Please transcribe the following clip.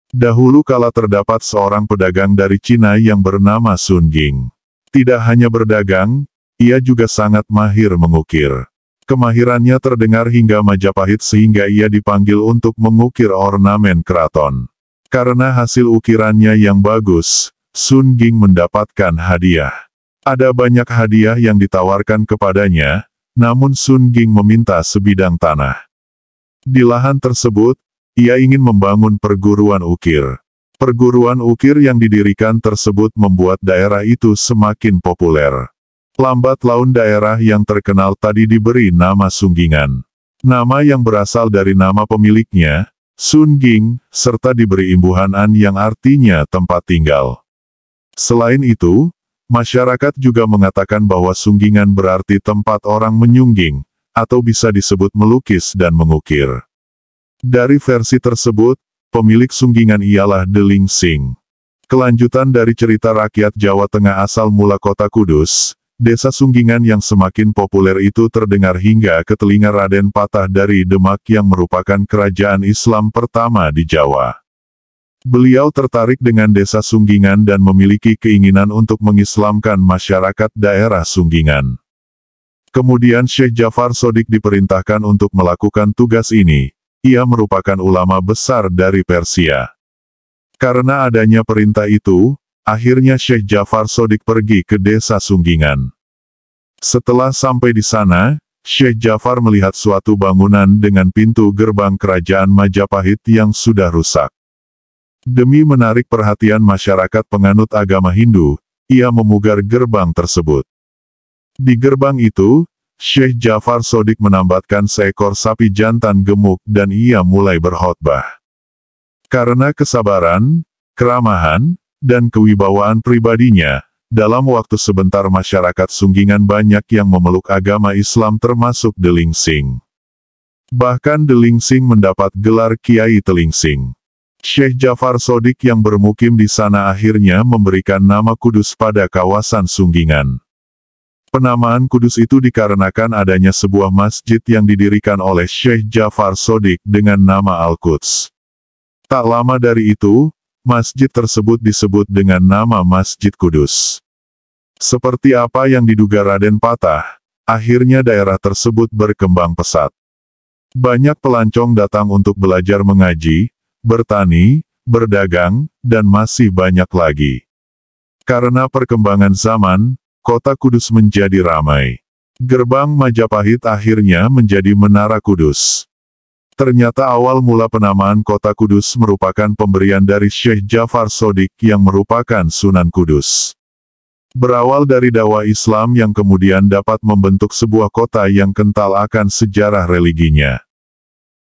Dahulu kala terdapat seorang pedagang dari Cina yang bernama Sun Ging. Tidak hanya berdagang, ia juga sangat mahir mengukir. Kemahirannya terdengar hingga Majapahit sehingga ia dipanggil untuk mengukir ornamen keraton. Karena hasil ukirannya yang bagus, Sun Ging mendapatkan hadiah. Ada banyak hadiah yang ditawarkan kepadanya, namun Sun Ging meminta sebidang tanah. Di lahan tersebut, ia ingin membangun perguruan ukir. Perguruan ukir yang didirikan tersebut membuat daerah itu semakin populer. Lambat laun daerah yang terkenal tadi diberi nama Sunggingan. Nama yang berasal dari nama pemiliknya, Sun Ging, serta diberi imbuhan an yang artinya tempat tinggal. Selain itu, masyarakat juga mengatakan bahwa Sunggingan berarti tempat orang menyungging, atau bisa disebut melukis dan mengukir. Dari versi tersebut, pemilik Sunggingan ialah Deling Sing. Kelanjutan dari cerita rakyat Jawa Tengah asal mula kota Kudus, desa Sunggingan yang semakin populer itu terdengar hingga ke telinga Raden Patah dari Demak yang merupakan kerajaan Islam pertama di Jawa. Beliau tertarik dengan desa Sunggingan dan memiliki keinginan untuk mengislamkan masyarakat daerah Sunggingan. Kemudian Syekh Jafar Shodiq diperintahkan untuk melakukan tugas ini. Ia merupakan ulama besar dari Persia. Karena adanya perintah itu, akhirnya Syekh Jafar Shodiq pergi ke desa Sunggingan. Setelah sampai di sana, Syekh Jafar melihat suatu bangunan dengan pintu gerbang kerajaan Majapahit yang sudah rusak. Demi menarik perhatian masyarakat penganut agama Hindu, ia memugar gerbang tersebut. Di gerbang itu, Syekh Jafar Shodiq menambatkan seekor sapi jantan gemuk dan ia mulai berkhotbah. Karena kesabaran, keramahan, dan kewibawaan pribadinya, dalam waktu sebentar masyarakat Sunggingan banyak yang memeluk agama Islam termasuk Deling Sing. Bahkan Deling Sing mendapat gelar Kiai Teling Sing. Syekh Jafar Shodiq yang bermukim di sana akhirnya memberikan nama Kudus pada kawasan Sunggingan. Penamaan Kudus itu dikarenakan adanya sebuah masjid yang didirikan oleh Syekh Jafar Shodiq dengan nama Al-Quds. Tak lama dari itu, masjid tersebut disebut dengan nama Masjid Kudus. Seperti apa yang diduga Raden Patah, akhirnya daerah tersebut berkembang pesat. Banyak pelancong datang untuk belajar mengaji, bertani, berdagang, dan masih banyak lagi. Karena perkembangan zaman, Kota Kudus menjadi ramai. Gerbang Majapahit akhirnya menjadi Menara Kudus. Ternyata awal mula penamaan Kota Kudus merupakan pemberian dari Syekh Jafar Shodiq yang merupakan Sunan Kudus. Berawal dari dakwah Islam yang kemudian dapat membentuk sebuah kota yang kental akan sejarah religinya.